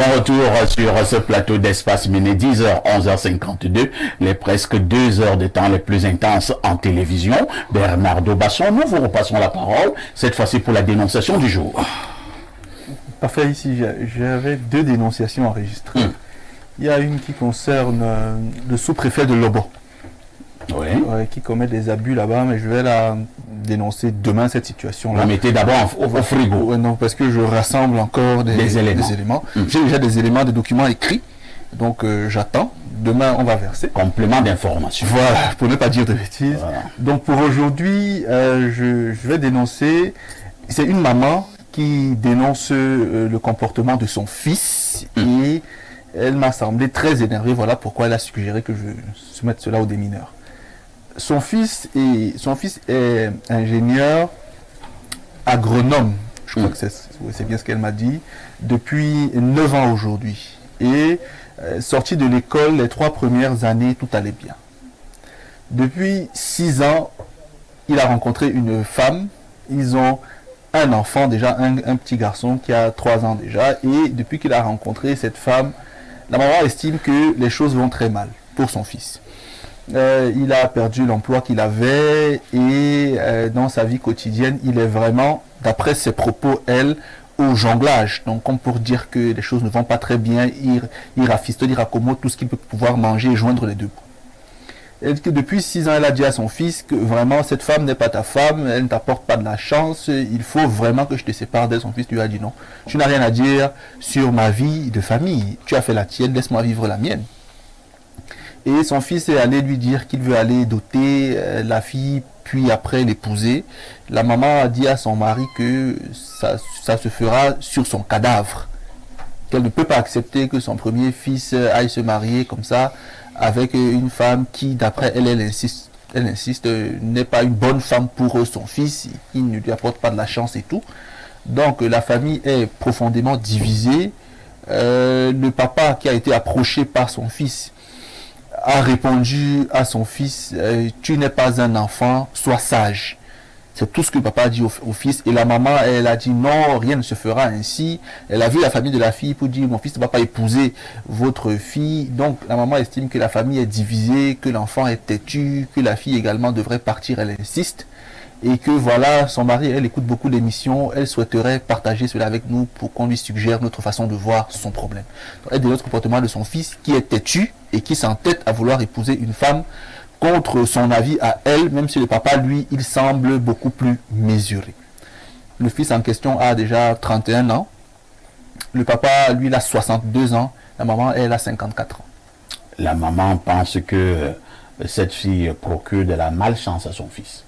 Bon retour sur ce plateau d'Espace Mini, 10h, 11h52, les presque 2 heures de temps les plus intenses en télévision. Bernardo Basson, nous vous repassons la parole, cette fois-ci pour la dénonciation du jour. Parfait, ici j'avais 2 dénonciations enregistrées. Il y a une qui concerne le sous-préfet de Lobo. Oui. Qui commet des abus là-bas, mais je vais la dénoncer demain, cette situation-là. Vous mettez d'abord au frigo. Non, parce que je rassemble encore des éléments. J'ai déjà des éléments, des documents écrits, donc j'attends. Demain, on va verser. Complément d'information. Voilà, pour ne pas dire de bêtises. Voilà. Donc pour aujourd'hui, je vais dénoncer, c'est une maman qui dénonce le comportement de son fils et elle m'a semblé très énervée. Voilà pourquoi elle a suggéré que je soumette cela aux démineurs. Son fils est ingénieur agronome, je crois que c'est bien ce qu'elle m'a dit, depuis 9 ans aujourd'hui. Et sorti de l'école, les 3 premières années, tout allait bien. Depuis 6 ans, il a rencontré une femme, ils ont un enfant déjà, un petit garçon qui a 3 ans déjà, et depuis qu'il a rencontré cette femme, la maman estime que les choses vont très mal pour son fils. Il a perdu l'emploi qu'il avait et dans sa vie quotidienne, il est vraiment, d'après ses propos, au jonglage. Donc, comme pour dire que les choses ne vont pas très bien, il rafistole, il raccommode tout ce qu'il peut pouvoir manger et joindre les deux bouts. Et que depuis 6 ans, elle a dit à son fils que vraiment, cette femme n'est pas ta femme, elle ne t'apporte pas de la chance, il faut vraiment que je te sépare d'elle. Son fils lui a dit non, tu n'as rien à dire sur ma vie de famille, tu as fait la tienne, laisse-moi vivre la mienne. Et son fils est allé lui dire qu'il veut aller doter la fille, puis après l'épouser. La maman a dit à son mari que ça se fera sur son cadavre. Qu'elle ne peut pas accepter que son premier fils aille se marier comme ça avec une femme qui, d'après elle, elle insiste, n'est pas une bonne femme pour son fils. Il ne lui apporte pas de la chance et tout. Donc la famille est profondément divisée. Le papa qui a été approché par son fils a répondu à son fils, tu n'es pas un enfant, sois sage. C'est tout ce que le papa a dit au fils. Et la maman, elle a dit non, rien ne se fera ainsi. Elle a vu la famille de la fille pour dire, mon fils ne va pas épouser votre fille. Donc la maman estime que la famille est divisée, que l'enfant est têtu, que la fille également devrait partir, elle insiste. Et que voilà, son mari, elle écoute beaucoup d'émissions, elle souhaiterait partager cela avec nous pour qu'on lui suggère notre façon de voir son problème. Donc, elle dénonce le comportement de son fils qui est têtu et qui s'entête à vouloir épouser une femme contre son avis à elle, même si le papa, lui, il semble beaucoup plus mesuré. Le fils en question a déjà 31 ans, le papa, lui, il a 62 ans, la maman, elle a 54 ans. La maman pense que cette fille procure de la malchance à son fils.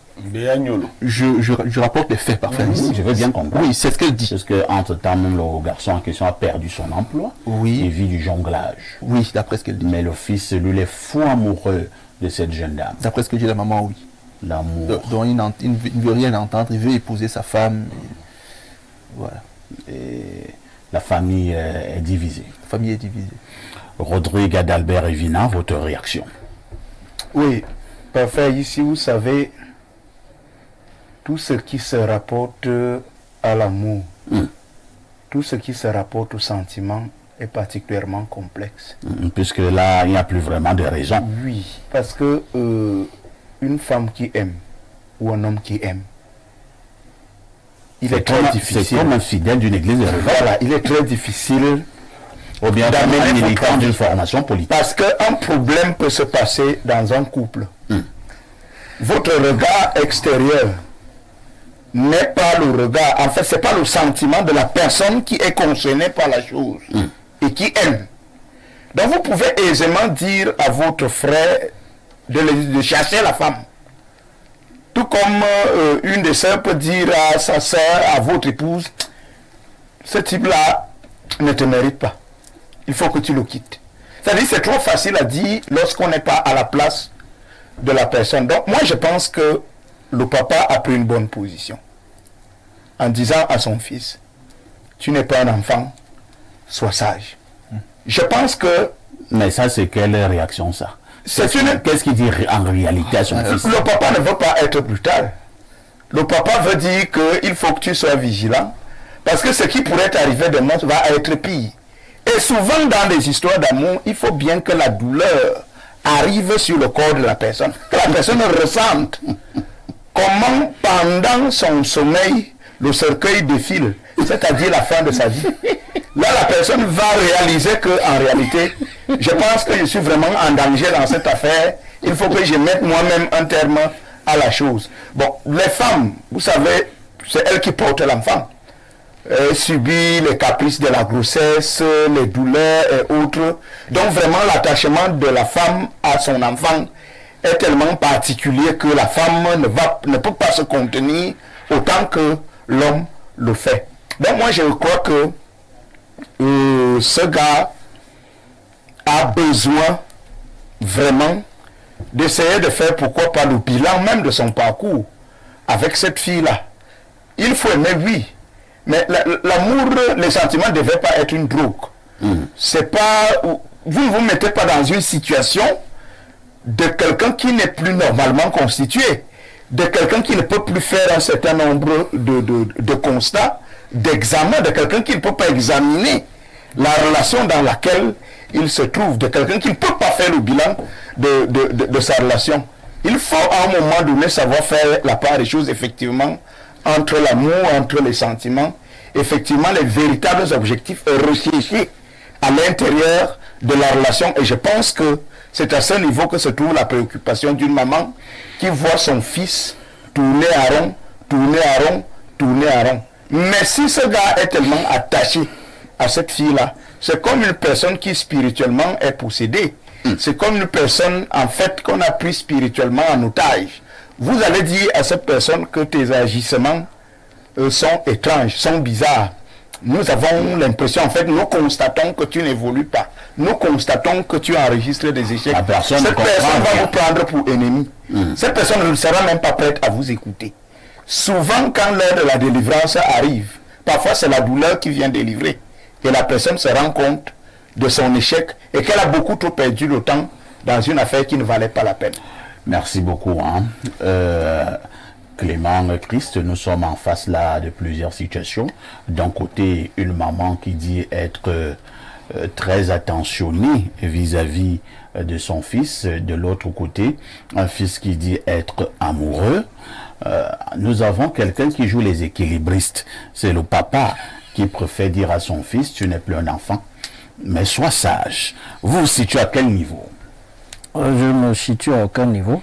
Je rapporte les faits, parfait. Oui, je veux bien comprendre. Oui, c'est ce qu'elle dit. Parce qu'entre temps, même le garçon en question a perdu son emploi. Oui. Il vit du jonglage. Oui, d'après ce qu'elle dit. Mais le fils, lui, il est fou amoureux de cette jeune dame. D'après ce que dit la maman, oui. L'amour. Donc il ne veut rien entendre, il veut épouser sa femme. Voilà. Et la famille est divisée. La famille est divisée. Rodrigue Adalbert Evina, votre réaction? Oui, parfait. Ici, vous savez, tout ce qui se rapporte à l'amour, tout ce qui se rapporte au sentiment est particulièrement complexe. Puisque là, il n'y a plus vraiment de raison. Oui, parce que une femme qui aime ou un homme qui aime, il est très difficile. C'est comme un fidèle d'une église de réveil. Voilà, il est très difficile ou bien d'amener militant d'une formation politique. Parce qu'un problème peut se passer dans un couple. Votre regard extérieur n'est pas le regard, en fait, c'est pas le sentiment de la personne qui est concernée par la chose et qui aime. Donc vous pouvez aisément dire à votre frère de chasser la femme. Tout comme une des sœurs peut dire à sa sœur, à votre épouse, ce type-là ne te mérite pas. Il faut que tu le quittes. C'est-à-dire c'est trop facile à dire lorsqu'on n'est pas à la place de la personne. Donc moi je pense que le papa a pris une bonne position en disant à son fils, tu n'es pas un enfant, sois sage. Je pense que... Mais ça, c'est quelle réaction, ça? Qu'est-ce qu'il dit en réalité à son fils? Le papa ne veut pas être brutal. Le papa veut dire qu'il faut que tu sois vigilant. Parce que ce qui pourrait t'arriver demain va être pire. Et souvent dans des histoires d'amour, il faut bien que la douleur arrive sur le corps de la personne, que la personne ressente comment pendant son sommeil, le cercueil défile, c'est-à-dire la fin de sa vie. Là, la personne va réaliser qu'en réalité, je pense que je suis vraiment en danger dans cette affaire. Il faut que je mette moi-même un terme à la chose. Bon, les femmes, vous savez, c'est elles qui portent l'enfant. Elle subit les caprices de la grossesse, les douleurs et autres. Donc vraiment, l'attachement de la femme à son enfant est tellement particulier que la femme ne peut pas se contenir autant que l'homme le fait. Donc moi, je crois que ce gars a besoin vraiment d'essayer de faire, pourquoi pas, le bilan même de son parcours avec cette fille-là. Il faut aimer, oui, mais l'amour, les sentiments ne devaient pas être une drogue. C'est pas, vous ne vous mettez pas dans une situation de quelqu'un qui n'est plus normalement constitué, de quelqu'un qui ne peut plus faire un certain nombre de constats, d'examens, de quelqu'un qui ne peut pas examiner la relation dans laquelle il se trouve, de quelqu'un qui ne peut pas faire le bilan de sa relation. Il faut à un moment donné savoir faire la part des choses, effectivement, entre l'amour, entre les sentiments, effectivement les véritables objectifs recherchés à l'intérieur de la relation. Et je pense que c'est à ce niveau que se trouve la préoccupation d'une maman qui voit son fils tourner à rond, tourner à rond, tourner à rond. Mais si ce gars est tellement attaché à cette fille-là, c'est comme une personne qui spirituellement est possédée. C'est comme une personne, en fait, qu'on a pris spirituellement en otage. Vous allez dire à cette personne que tes agissements sont étranges, sont bizarres. Nous avons l'impression, en fait, nous constatons que tu n'évolues pas. Nous constatons que tu enregistres des échecs. Cette personne va vous prendre pour ennemi. Cette personne ne sera même pas prête à vous écouter. Souvent, quand l'heure de la délivrance arrive, parfois c'est la douleur qui vient délivrer. Et la personne se rend compte de son échec et qu'elle a beaucoup trop perdu le temps dans une affaire qui ne valait pas la peine. Merci beaucoup. Clément, Christ, nous sommes en face là de plusieurs situations. D'un côté, une maman qui dit être très attentionnée vis-à-vis de son fils. De l'autre côté, un fils qui dit être amoureux. Nous avons quelqu'un qui joue les équilibristes. C'est le papa qui préfère dire à son fils, tu n'es plus un enfant, mais sois sage. Vous vous situez à quel niveau? Je me situe à aucun niveau.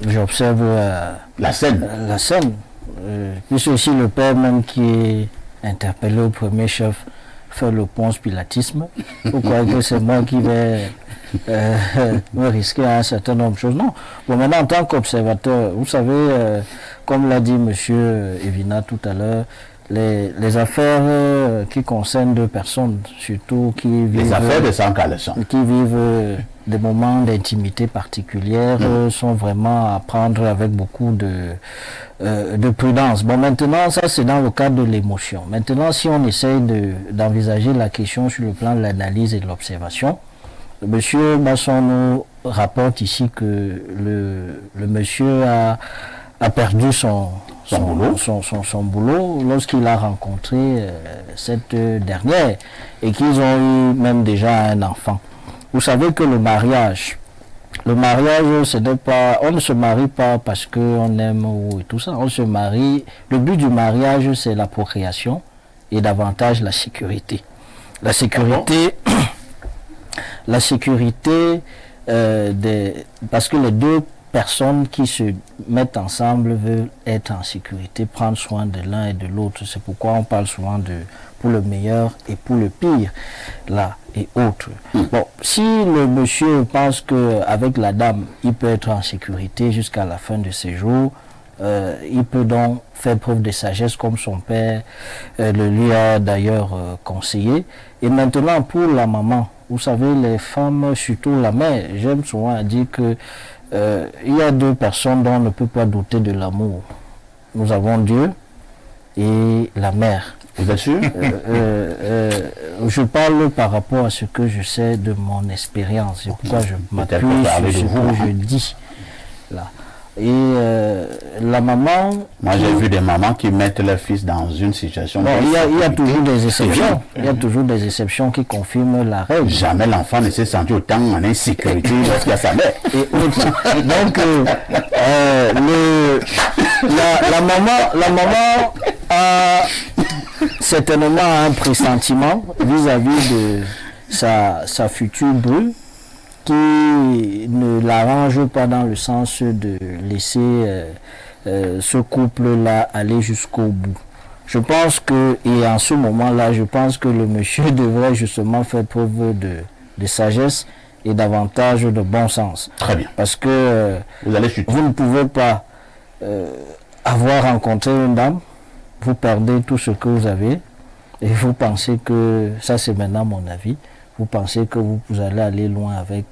J'observe la scène. La scène. Puisque aussi le père même qui est interpellé au premier chef fait le Ponce Pilatisme. Vous croyez que c'est moi qui vais me risquer à un certain nombre de choses? Non. Bon, maintenant, en tant qu'observateur, vous savez, comme l'a dit monsieur Evina tout à l'heure, les affaires qui concernent deux personnes, surtout qui vivent... Les affaires de Sankaleson. Qui vivent des moments d'intimité particulière sont vraiment à prendre avec beaucoup de prudence. Bon, maintenant, ça c'est dans le cadre de l'émotion. Maintenant, si on essaye d'envisager la question sur le plan de l'analyse et de l'observation, monsieur Masson nous rapporte ici que le monsieur a perdu son boulot lorsqu'il a rencontré cette dernière et qu'ils ont eu même déjà un enfant. Vous savez que le mariage, ce n'est pas, on ne se marie pas parce qu'on aime ou tout ça, on se marie, le but du mariage c'est la procréation et davantage la sécurité. La sécurité, parce que les deux personnes qui se mettent ensemble veulent être en sécurité, prendre soin de l'un et de l'autre. C'est pourquoi on parle souvent pour le meilleur et pour le pire, là et autres. Bon, si le monsieur pense qu'avec la dame, il peut être en sécurité jusqu'à la fin de ses jours, il peut donc faire preuve de sagesse comme son père le lui a d'ailleurs conseillé. Et maintenant, pour la maman, vous savez, les femmes, surtout la mère, j'aime souvent dire que il y a deux personnes dont on ne peut pas douter de l'amour. Nous avons Dieu et la mère. Vous êtes sûr? Je parle par rapport à ce que je sais de mon expérience. C'est pourquoi je m'appuie sur ce que je dis. Là. Et la maman... Moi, j'ai vu des mamans qui mettent leur fils dans une situation... Bon, il y a toujours des exceptions. Il y a toujours des exceptions qui confirment la règle. Jamais l'enfant ne s'est senti autant en insécurité lorsqu'il y a sa mère. Et donc, la maman a certainement un pressentiment vis-à-vis de sa future bru, qui ne l'arrange pas dans le sens de laisser ce couple-là aller jusqu'au bout. Je pense que, et en ce moment-là, je pense que le monsieur devrait justement faire preuve de sagesse et davantage de bon sens. Très bien. Parce que vous ne pouvez pas avoir rencontré une dame, vous perdez tout ce que vous avez, et vous pensez que, ça c'est maintenant mon avis, vous pensez que vous allez aller loin avec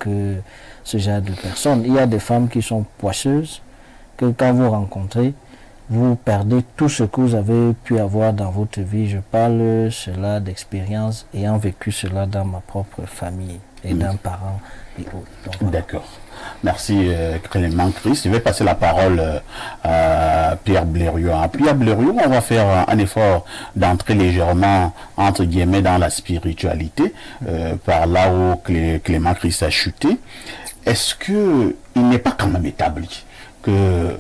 ce genre de personnes. Il y a des femmes qui sont poisseuses, que quand vous rencontrez, vous perdez tout ce que vous avez pu avoir dans votre vie. Je parle cela d'expérience, ayant vécu cela dans ma propre famille et d'un parent et autres. Voilà. D'accord. Merci Clément Christ. Je vais passer la parole à Pierre Blériot. À Pierre Blériot, on va faire un effort d'entrer légèrement, entre guillemets, dans la spiritualité, par là où Clément Christ a chuté. Est-ce qu'il n'est pas quand même établi que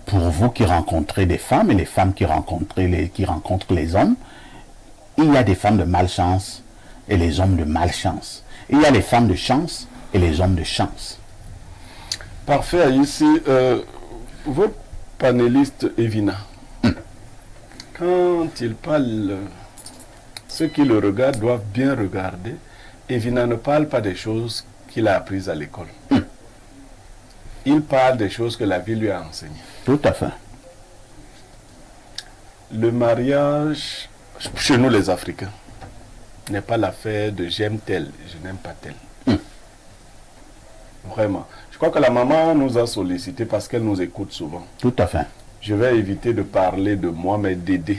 pour vous qui rencontrez des femmes et les femmes qui rencontrent les hommes, il y a des femmes de malchance et les hommes de malchance. Il y a les femmes de chance et les hommes de chance. Parfait. Ici, votre panéliste Evina, quand il parle, ceux qui le regardent doivent bien regarder. Evina ne parle pas des choses qu'il a apprises à l'école. Il parle des choses que la vie lui a enseignées. Tout à fait. Le mariage, chez nous les Africains, n'est pas l'affaire de j'aime tel, je n'aime pas tel. Vraiment. Je crois que la maman nous a sollicité parce qu'elle nous écoute souvent. Tout à fait. Je vais éviter de parler de moi, mais d'aider.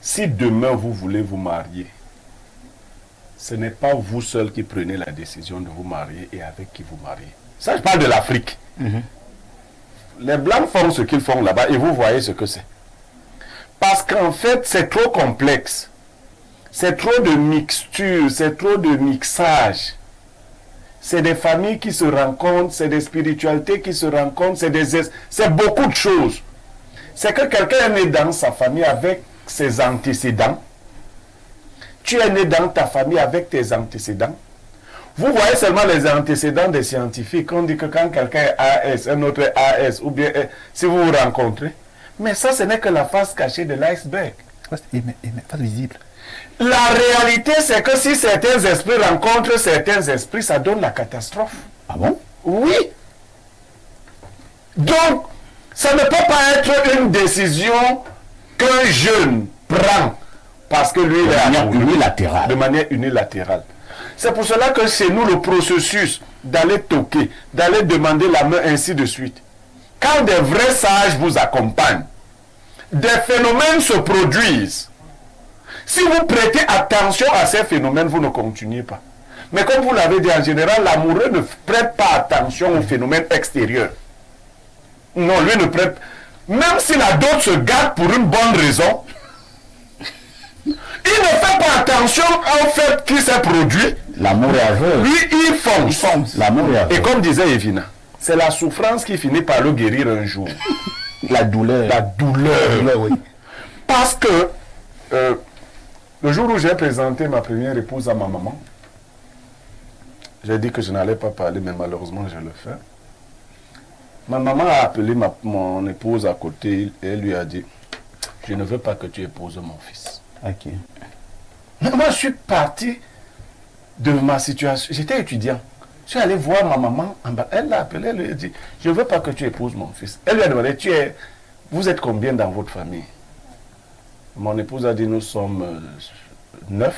Si demain vous voulez vous marier, ce n'est pas vous seul qui prenez la décision de vous marier et avec qui vous mariez. Ça, je parle de l'Afrique. Les Blancs font ce qu'ils font là-bas et vous voyez ce que c'est. Parce qu'en fait, c'est trop complexe. C'est trop de mixture, c'est trop de mixage. C'est des familles qui se rencontrent, c'est des spiritualités qui se rencontrent, c'est beaucoup de choses. C'est que quelqu'un est né dans sa famille avec ses antécédents. Tu es né dans ta famille avec tes antécédents. Vous voyez seulement les antécédents des scientifiques. On dit que quand quelqu'un est AS, un autre est AS, ou bien si vous vous rencontrez. Mais ça, ce n'est que la face cachée de l'iceberg. Mais pas visible. La réalité, c'est que si certains esprits rencontrent certains esprits, ça donne la catastrophe. Ah bon? Oui. Donc, ça ne peut pas être une décision qu'un jeune prend parce que lui, unilatérale. De manière unilatérale. C'est pour cela que c'est nous le processus d'aller toquer, d'aller demander la main, ainsi de suite. Quand des vrais sages vous accompagnent, des phénomènes se produisent. Si vous prêtez attention à ces phénomènes, vous ne continuez pas. Mais comme vous l'avez dit, en général, l'amoureux ne prête pas attention aux phénomènes extérieurs. Non, lui ne prête... Même si la dot se garde pour une bonne raison, il ne fait pas attention au fait qu'il s'est produit. L'amour est aveugle. Lui, il fonce. L'amour est aveugle. Et comme disait Evina, c'est la souffrance qui finit par le guérir un jour. La douleur. La douleur. Oui. Parce que le jour où j'ai présenté ma première épouse à ma maman, j'ai dit que je n'allais pas parler, mais malheureusement je le fais. Ma maman a appelé mon épouse à côté et elle lui a dit, je ne veux pas que tu épouses mon fils. Ok. Mais moi je suis parti de ma situation, j'étais étudiant. Je suis allé voir ma maman en bas. Elle l'a appelé, elle lui a dit, je ne veux pas que tu épouses mon fils. Elle lui a demandé, vous êtes combien dans votre famille? Mon épouse a dit, nous sommes 9.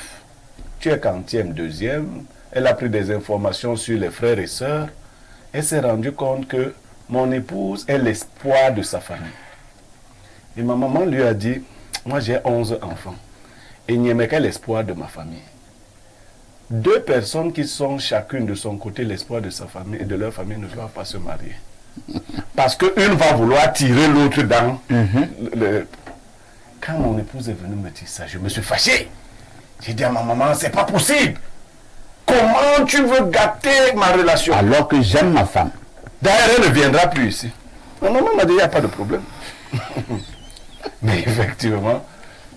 Tu es quantième, deuxième. Elle a pris des informations sur les frères et sœurs. Elle s'est rendue compte que mon épouse est l'espoir de sa famille. Et ma maman lui a dit, moi j'ai 11 enfants. Et il n'y avait qu'à l'espoir de ma famille. 2 personnes qui sont chacune de son côté l'espoir de sa famille et de leur famille ne doivent pas se marier. Parce qu'une va vouloir tirer l'autre dans le... Quand mon épouse est venue me dire ça, je me suis fâché. J'ai dit à ma maman, c'est pas possible. Comment tu veux gâter ma relation? Alors que j'aime ma femme. D'ailleurs, elle ne viendra plus ici. Ma maman m'a dit, il n'y a pas de problème. Mais effectivement,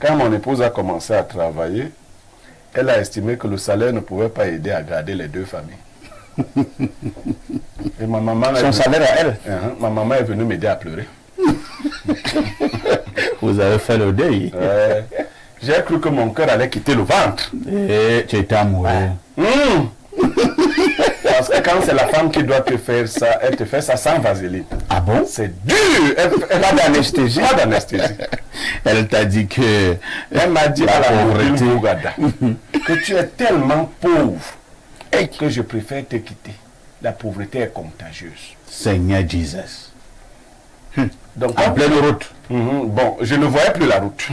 quand mon épouse a commencé à travailler, elle a estimé que le salaire ne pouvait pas aider à garder les deux familles. Et ma maman Son salaire à elle. Ma maman est venue m'aider à pleurer. Vous avez fait le deuil. J'ai cru que mon cœur allait quitter le ventre. Et tu étais amoureux. Parce que quand c'est la femme qui doit te faire ça, elle te fait ça sans vaseline. Ah bon? C'est dur. Elle a d'anesthésie. Pas d'anesthésie. Elle t'a dit que... Elle m'a dit la à la pauvreté. Bougada que tu es tellement pauvre et que je préfère te quitter. La pauvreté est contagieuse. Seigneur Jesus. Donc, En pleine route. bon, je ne voyais plus la route.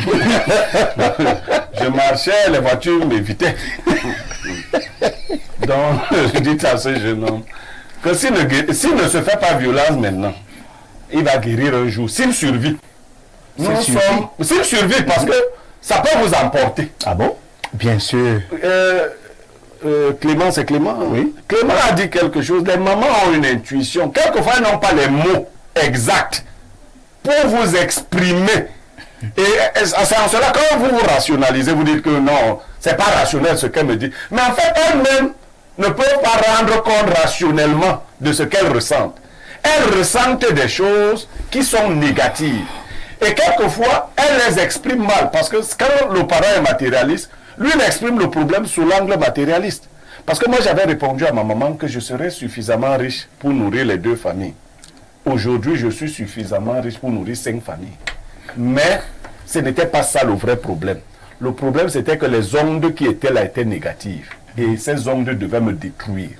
Je marchais, les voitures m'évitaient. Donc, je dis à ce jeune homme que s'il ne se fait pas violence maintenant, il va guérir un jour. S'il survit. S'il survit, parce que ça peut vous emporter. Ah bon? Bien sûr. Clément, c'est Clément. Oui. Clément a dit quelque chose. Les mamans ont une intuition. Quelquefois, elles n'ont pas les mots exacts pour vous exprimer. Et c'est en cela, quand vous vous rationalisez, vous dites que non, c'est pas rationnel ce qu'elle me dit. Mais en fait, elles-mêmes ne peuvent pas rendre compte rationnellement de ce qu'elles ressentent. Elles ressentent des choses qui sont négatives. Et quelquefois, elles les expriment mal. Parce que quand le parent est matérialiste, lui, il exprime le problème sous l'angle matérialiste. Parce que moi, j'avais répondu à ma maman que je serais suffisamment riche pour nourrir les deux familles. Aujourd'hui, je suis suffisamment riche pour nourrir 5 familles. Mais ce n'était pas ça le vrai problème. Le problème, c'était que les ondes qui étaient là étaient négatives. Et ces ondes devaient me détruire.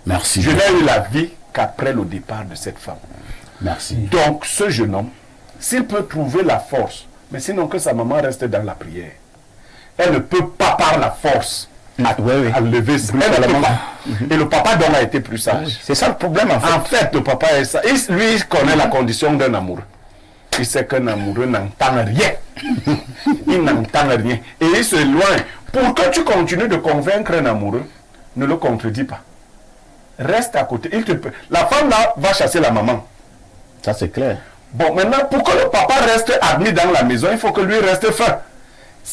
Merci. Je n'ai eu la vie qu'après le départ de cette femme. Merci. Donc, ce jeune homme, s'il peut trouver la force, mais sinon que sa maman reste dans la prière, elle ne peut pas par la force à lever ça. Elle ne peut pas. Et le papa donc a été plus sage. C'est ça le problème en fait. En fait, le papa est ça. Lui, il connaît la condition d'un amoureux. Il sait qu'un amoureux n'entend rien. Il n'entend rien. Et il se loin. Pour que tu continues de convaincre un amoureux, ne le contredis pas. Reste à côté. La femme là va chasser la maman. Ça, c'est clair. Bon, maintenant, pour que le papa reste admis dans la maison, il faut que lui reste fin.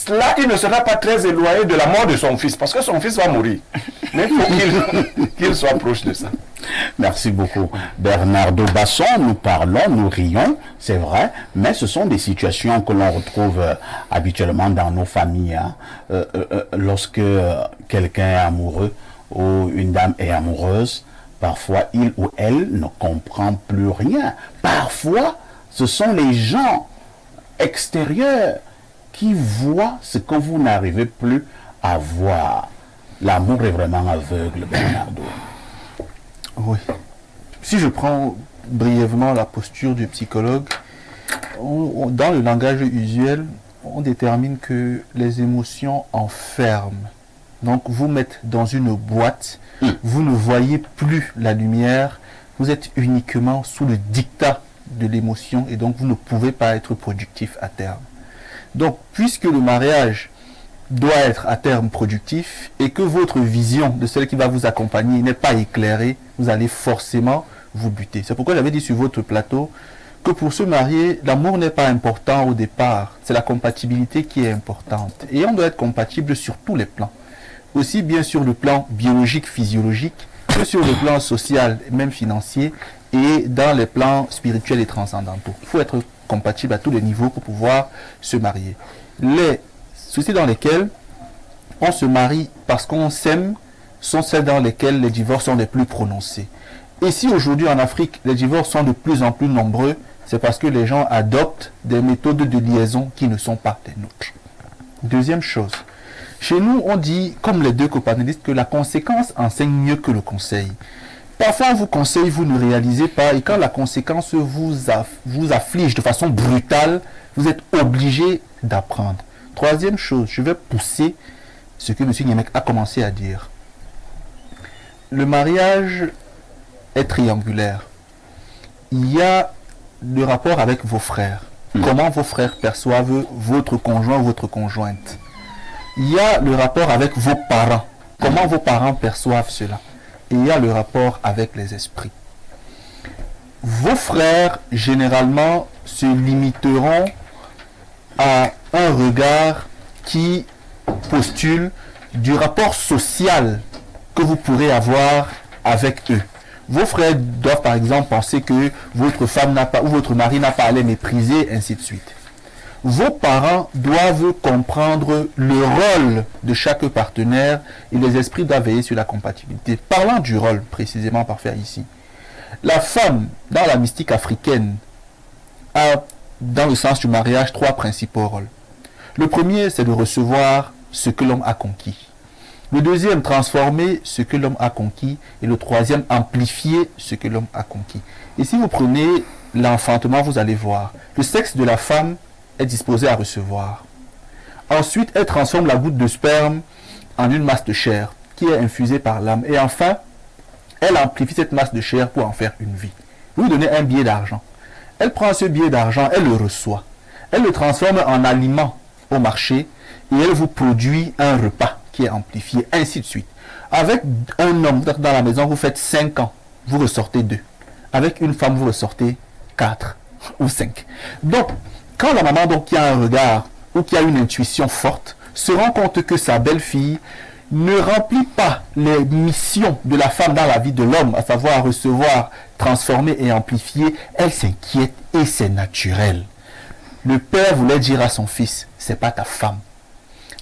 Là, il ne sera pas très éloigné de la mort de son fils, parce que son fils va mourir. Mais il faut qu'il soit proche de ça. Merci beaucoup. Bernardo Basson, nous parlons, nous rions, c'est vrai, mais ce sont des situations que l'on retrouve habituellement dans nos familles. Hein. Lorsque quelqu'un est amoureux ou une dame est amoureuse, parfois il ou elle ne comprend plus rien. Parfois, ce sont les gens extérieurs qui voient ce que vous n'arrivez plus à voir. L'amour est vraiment aveugle, Bernardo. Oui. Si je prends brièvement la posture du psychologue, dans le langage usuel, on détermine que les émotions enferment. Donc vous mettez dans une boîte, vous ne voyez plus la lumière, vous êtes uniquement sous le diktat de l'émotion et donc vous ne pouvez pas être productif à terme. Donc puisque le mariage doit être à terme productif et que votre vision de celle qui va vous accompagner n'est pas éclairée, vous allez forcément vous buter. C'est pourquoi j'avais dit sur votre plateau que pour se marier, l'amour n'est pas important au départ, c'est la compatibilité qui est importante. Et on doit être compatible sur tous les plans. Aussi bien sur le plan biologique, physiologique, que sur le plan social, même financier, et dans les plans spirituels et transcendantaux. Il faut être compatible à tous les niveaux pour pouvoir se marier. Les soucis dans lesquels on se marie parce qu'on s'aime sont celles dans lesquelles les divorces sont les plus prononcés. Et si aujourd'hui en Afrique, les divorces sont de plus en plus nombreux, c'est parce que les gens adoptent des méthodes de liaison qui ne sont pas les nôtres. Deuxième chose, chez nous, on dit, comme les deux copanélistes, que la conséquence enseigne mieux que le conseil. Parfois, on vous conseille, vous ne réalisez pas, et quand la conséquence vous afflige de façon brutale, vous êtes obligé d'apprendre. Troisième chose, je vais pousser ce que M. Niemek a commencé à dire. Le mariage est triangulaire. il y a le rapport avec vos frères. Comment vos frères perçoivent votre conjoint ou votre conjointe. Il y a le rapport avec vos parents. Comment vos parents perçoivent cela. Et il y a le rapport avec les esprits. Vos frères, généralement, se limiteront à un regard qui postule du rapport social que vous pourrez avoir avec eux. Vos frères doivent par exemple penser que votre femme n'a pas ou votre mari n'a pas à les mépriser, ainsi de suite. Vos parents doivent comprendre le rôle de chaque partenaire et les esprits doivent veiller sur la compatibilité. Parlant du rôle, précisément parfait ici, la femme, dans la mystique africaine, a, dans le sens du mariage, 3 principaux rôles. Le premier, c'est de recevoir ce que l'homme a conquis. Le deuxième, transformer ce que l'homme a conquis. Et le troisième, amplifier ce que l'homme a conquis. Et si vous prenez l'enfantement, vous allez voir. Le sexe de la femme est disposé à recevoir. Ensuite, elle transforme la goutte de sperme en une masse de chair qui est infusée par l'âme. Et enfin, elle amplifie cette masse de chair pour en faire une vie. Vous lui donnez un billet d'argent. Elle prend ce billet d'argent, elle le reçoit. Elle le transforme en aliment au marché et elle vous produit un repas qui est amplifié, ainsi de suite. Avec un homme dans la maison, vous faites 5 ans, vous ressortez 2. Avec une femme, vous ressortez 4 ou 5. Donc, quand la maman qui a un regard ou qui a une intuition forte, se rend compte que sa belle-fille ne remplit pas les missions de la femme dans la vie de l'homme, à savoir recevoir, transformer et amplifier, elle s'inquiète et c'est naturel. Le père voulait dire à son fils, c'est pas ta femme.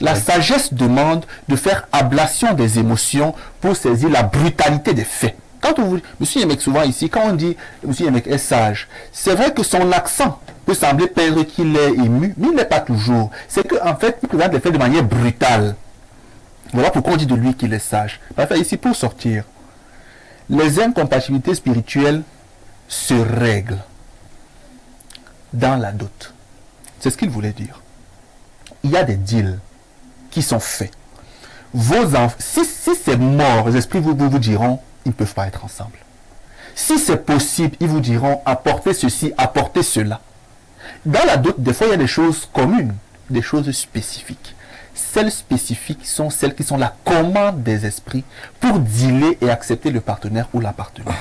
La sagesse demande de faire ablation des émotions pour saisir la brutalité des faits. Quand on vous, Monsieur Yemek, souvent ici, quand on dit Monsieur Yemek est sage, c'est vrai que son accent peut sembler peindre qu'il est ému, mais il n'est pas toujours. C'est qu'en fait, il présente les faits de manière brutale. Voilà pourquoi on dit de lui qu'il est sage. Parfait, ici, pour sortir, les incompatibilités spirituelles se règlent dans la dot. C'est ce qu'il voulait dire. Il y a des deals qui sont faits. Si c'est mort, les esprits vous diront, ils ne peuvent pas être ensemble. Si c'est possible, ils vous diront, apportez ceci, apportez cela. Dans la dot, des fois, il y a des choses communes, des choses spécifiques. Celles spécifiques sont celles qui sont la commande des esprits pour dealer et accepter le partenaire ou la partenaire.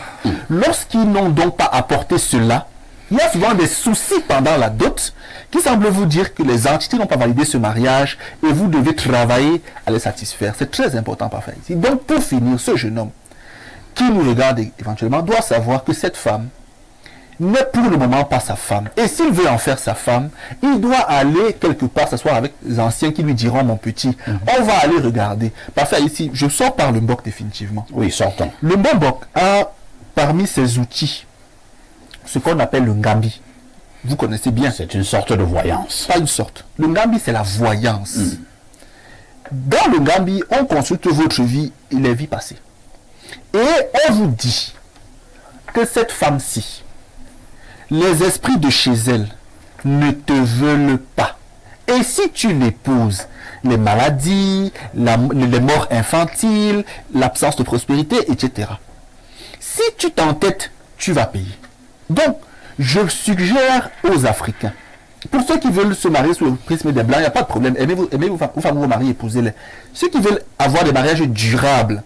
Lorsqu'ils n'ont donc pas apporté cela, il y a souvent des soucis pendant la dot qui semblent vous dire que les entités n'ont pas validé ce mariage et vous devez travailler à les satisfaire. C'est très important parfois ici. Donc pour finir, ce jeune homme qui nous regarde éventuellement doit savoir que cette femme n'est pour le moment pas sa femme. Et s'il veut en faire sa femme, il doit aller quelque part s'asseoir avec les anciens qui lui diront, mon petit, on va aller regarder. Parfait, ici, je sors par le Mbok définitivement. Oui, sortons. Le Mbok a parmi ses outils ce qu'on appelle le Ngambi. Vous connaissez bien. C'est une sorte de voyance. Pas une sorte. Le Ngambi, c'est la voyance. Dans le Ngambi, on consulte votre vie et les vies passées. Et on vous dit que cette femme-ci, les esprits de chez elle ne te veulent pas. Et si tu l'épouses, les maladies, les morts infantiles, l'absence de prospérité, etc. Si tu t'entêtes, tu vas payer. Donc, je suggère aux Africains, pour ceux qui veulent se marier sous le prisme des Blancs, il n'y a pas de problème. Aimez vos femmes, vos maris, épousez-les. Ceux qui veulent avoir des mariages durables,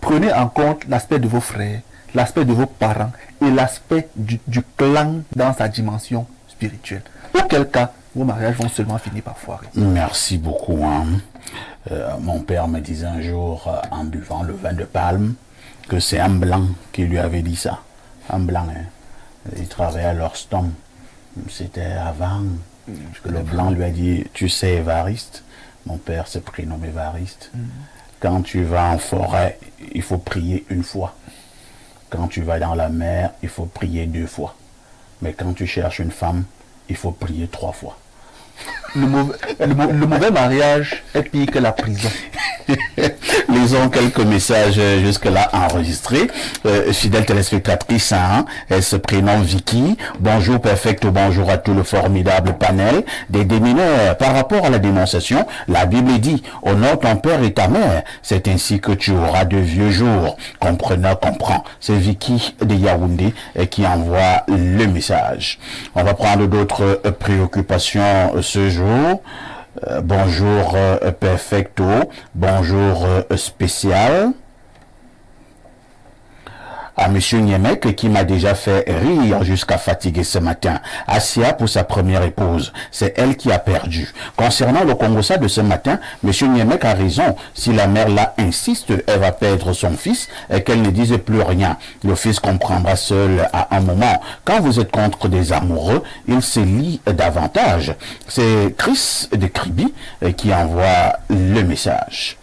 prenez en compte l'aspect de vos frères, l'aspect de vos parents et l'aspect du clan dans sa dimension spirituelle. Auquel cas, vos mariages vont seulement finir par foirer. Merci beaucoup. Mon père me disait un jour, en buvant le vin de palme, que c'est un blanc qui lui avait dit ça. Un blanc, hein. Il travaillait à l'Orstom. C'était avant que le blanc lui a dit, tu sais Évariste, mon père se prénomme Évariste. Quand tu vas en forêt, il faut prier 1 fois. Quand tu vas dans la mer, il faut prier 2 fois. Mais quand tu cherches une femme, il faut prier 3 fois. Le mauvais mariage est pire que la prison. Les nous avons quelques messages jusque-là enregistrés. Fidèle téléspectatrice, hein, elle se prénomme Vicky. Bonjour Perfecto, bonjour à tout le formidable panel des démineurs. Par rapport à la dénonciation, la Bible dit, honore ton père et ta mère. C'est ainsi que tu auras de vieux jours. Compreneur comprend. C'est Vicky de Yaoundé qui envoie le message. On va prendre d'autres préoccupations ce jour. Bonjour Perfecto, bonjour spécial. À Monsieur Niemek qui m'a déjà fait rire jusqu'à fatiguer ce matin. Asia pour sa première épouse. C'est elle qui a perdu. Concernant le Congossa de ce matin, Monsieur Niemek a raison. Si la mère là insiste, elle va perdre son fils et qu'elle ne dise plus rien. Le fils comprendra seul à un moment. Quand vous êtes contre des amoureux, il se lie davantage. C'est Chris de Kribi qui envoie le message.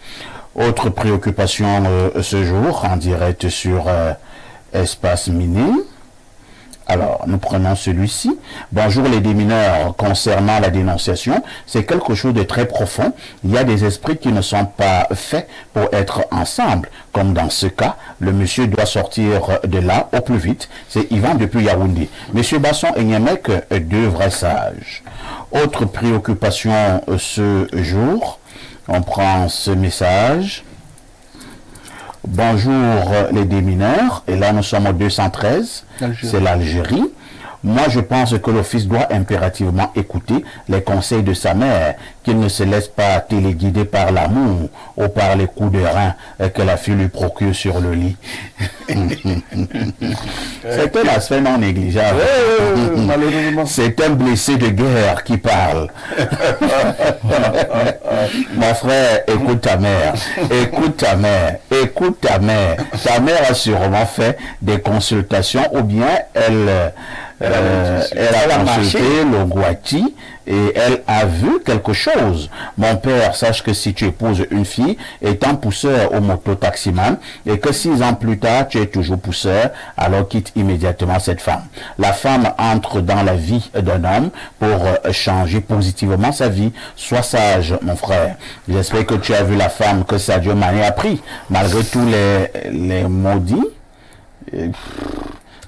Autre préoccupation ce jour en direct sur Espace Miné. Alors, nous prenons celui-ci. Bonjour les démineurs. Concernant la dénonciation, c'est quelque chose de très profond. Il y a des esprits qui ne sont pas faits pour être ensemble. Comme dans ce cas, le monsieur doit sortir de là au plus vite. C'est Yvan depuis Yaoundé. Monsieur Basson et Niemek, deux vrais sages. Autre préoccupation ce jour. On prend ce message. Bonjour les démineurs, et là nous sommes au 213, c'est l'Algérie. Moi je pense que le fils doit impérativement écouter les conseils de sa mère, qu'il ne se laisse pas téléguider par l'amour ou par les coups de rein que la fille lui procure sur le lit. C'est un aspect non négligeable. Malheureusement. C'est un blessé de guerre qui parle. Mon frère, écoute ta mère, écoute ta mère, écoute ta mère. Ta mère a sûrement fait des consultations ou bien elle a consulté le Guati et elle a vu quelque chose. Mon père, sache que si tu épouses une fille étant pousseur au moto-taximan et que 6 ans plus tard tu es toujours pousseur, alors quitte immédiatement cette femme. La femme entre dans la vie d'un homme pour changer positivement sa vie. Sois sage, mon frère. J'espère que tu as vu la femme que Sadio Mané a pris, malgré tous les maudits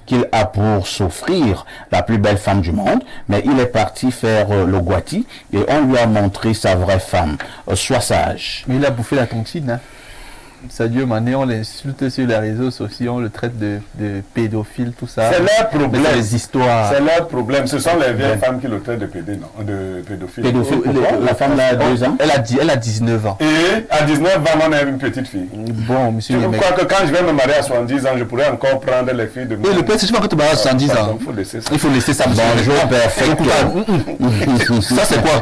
qu'il a pour s'offrir la plus belle femme du monde, mais il est parti faire le Guati et on lui a montré sa vraie femme. Sois sage. Mais il a bouffé la tontine, hein. Sadio Mané, on l'insulte sur les réseaux sociaux, on le traite de pédophile, tout ça. C'est leur problème. Les histoires. C'est leur problème. Ce sont les vieilles femmes qui le traitent de pédé, non? De pédophile. Pédophile, pourquoi? La femme là a 2 ans. Elle a 19 ans. Et à 19 ans, on a une petite fille. Bon, monsieur. Tu crois que quand je vais me marier à 70 ans, je pourrais encore prendre les filles de moi? Et le père, c'est pas que tu maries à 70 ans. Il faut laisser ça. Il faut laisser ça. Bonjour, Perfecto. Ça, c'est quoi?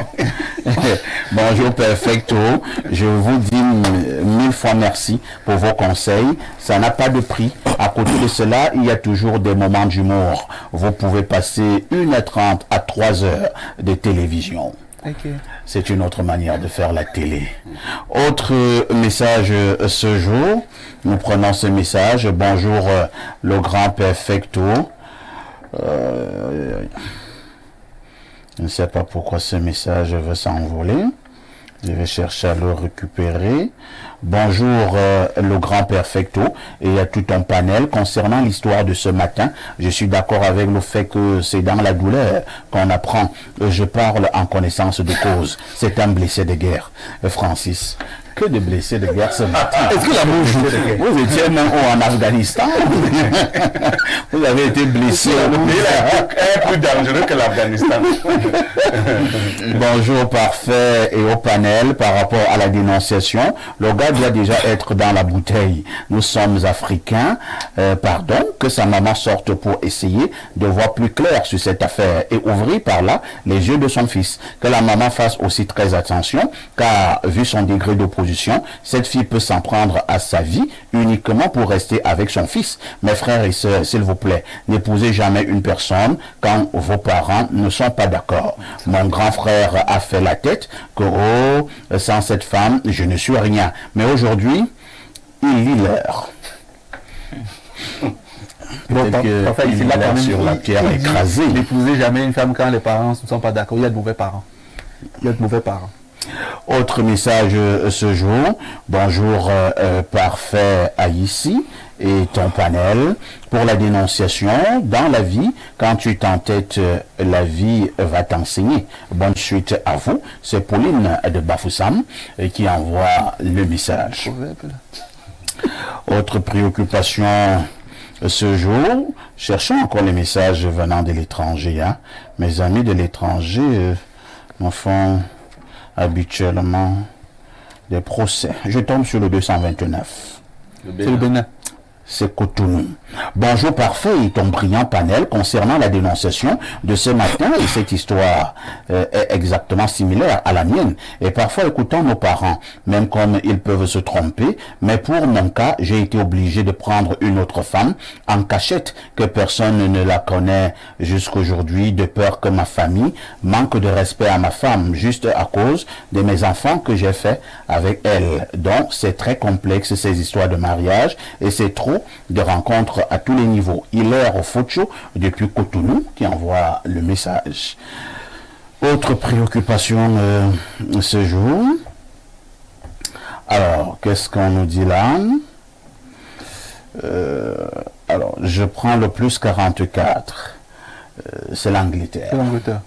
Bonjour, Perfecto. Je vous dis 1000 fois merci pour vos conseils. Ça n'a pas de prix. À côté de cela, il y a toujours des moments d'humour. Vous pouvez passer 1h30 à 3h de télévision. Okay. C'est une autre manière de faire la télé. Autre message ce jour. Nous prenons ce message. Bonjour, le grand Perfecto. Je ne sais pas pourquoi ce message veut s'envoler. Je vais chercher à le récupérer. Bonjour le grand Perfecto et à tout un panel. Concernant l'histoire de ce matin, je suis d'accord avec le fait que c'est dans la douleur qu'on apprend. Je parle en connaissance de cause. C'est un blessé de guerre. Francis, que de blessés de guerre ce matin. Est-ce que l'amour joue? Vous étiez même en Afghanistan. Vous avez été blessé. Il est plus dangereux que l'Afghanistan. Bonjour parfait et au panel par rapport à la dénonciation. Le gars doit déjà être dans la bouteille. Nous sommes africains. Pardon, que sa maman sorte pour essayer de voir plus clair sur cette affaire et ouvrir par là les yeux de son fils. Que la maman fasse aussi très attention car vu son degré d'opposition, cette fille peut s'en prendre à sa vie uniquement pour rester avec son fils. Mes frères et sœurs, s'il vous plaît, n'épousez jamais une personne quand vos parents ne sont pas d'accord. Mon grand frère a fait la tête que sans cette femme, je ne suis rien. Mais aujourd'hui, il lit l'heure. Enfin, il là, est sur la pierre écrasée. N'épousez jamais une femme quand les parents ne sont pas d'accord. Il y a de mauvais parents. Il y a de mauvais parents. Autre message ce jour. Bonjour parfait Haïti et ton panel. Pour la dénonciation, dans la vie, quand tu t'entêtes, la vie va t'enseigner. Bonne suite à vous. C'est Pauline de Bafoussam qui envoie le message. Autre préoccupation ce jour, cherchons encore les messages venant de l'étranger. Hein. Mes amis de l'étranger me font habituellement des procès. Je tombe sur le 229. C'est le Bénin. C'est Cotonou. Bonjour parfait et ton brillant panel concernant la dénonciation de ce matin, et cette histoire est exactement similaire à la mienne. Et parfois écoutant nos parents, même comme ils peuvent se tromper, mais pour mon cas, j'ai été obligé de prendre une autre femme en cachette, que personne ne la connaît jusqu'aujourd'hui, de peur que ma famille manque de respect à ma femme, juste à cause de mes enfants que j'ai fait avec elle. Donc c'est très complexe ces histoires de mariage, et c'est trop de rencontres à tous les niveaux. Hilaire Focho depuis Cotonou qui envoie le message. Autre préoccupation ce jour. Alors, qu'est-ce qu'on nous dit là? Alors, je prends le plus 44. C'est l'Angleterre. C'est l'Angleterre.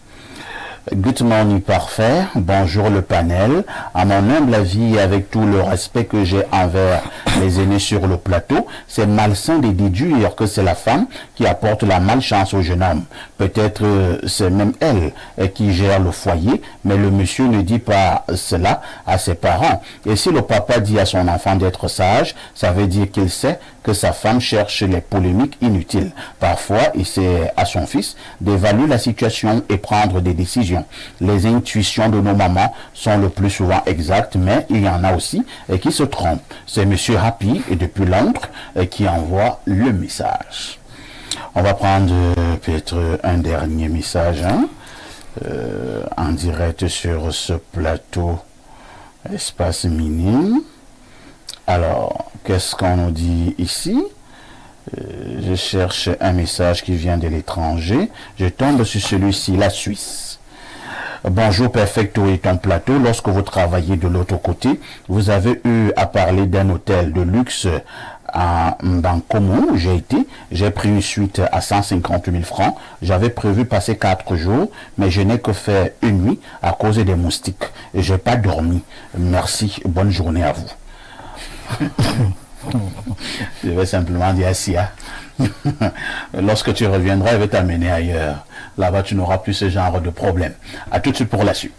Good morning parfait, bonjour le panel. À mon humble avis, avec tout le respect que j'ai envers les aînés sur le plateau, c'est malsain de déduire que c'est la femme qui apporte la malchance au jeune homme. Peut-être c'est même elle qui gère le foyer, mais le monsieur ne dit pas cela à ses parents. Et si le papa dit à son enfant d'être sage, ça veut dire qu'il sait que sa femme cherche les polémiques inutiles. Parfois, c'est à son fils d'évaluer la situation et prendre des décisions. Les intuitions de nos mamans sont le plus souvent exactes, mais il y en a aussi qui se trompent. C'est Monsieur Happy et depuis Londres qui envoie le message. On va prendre peut-être un dernier message en direct sur ce plateau Espace Minime. Alors, qu'est-ce qu'on nous dit ici? Je cherche un message qui vient de l'étranger. Je tombe sur celui-ci, la Suisse. Bonjour Perfecto et ton plateau. Lorsque vous travaillez de l'autre côté, vous avez eu à parler d'un hôtel de luxe à Mbankomo où j'ai été. J'ai pris une suite à 150 000 francs. J'avais prévu passer 4 jours, mais je n'ai que fait une nuit à cause des moustiques. Et je n'ai pas dormi. Merci. Bonne journée à vous. Je vais simplement dire Sia. Lorsque tu reviendras, elle va t'amener ailleurs. Là-bas, tu n'auras plus ce genre de problème. À tout de suite pour la suite.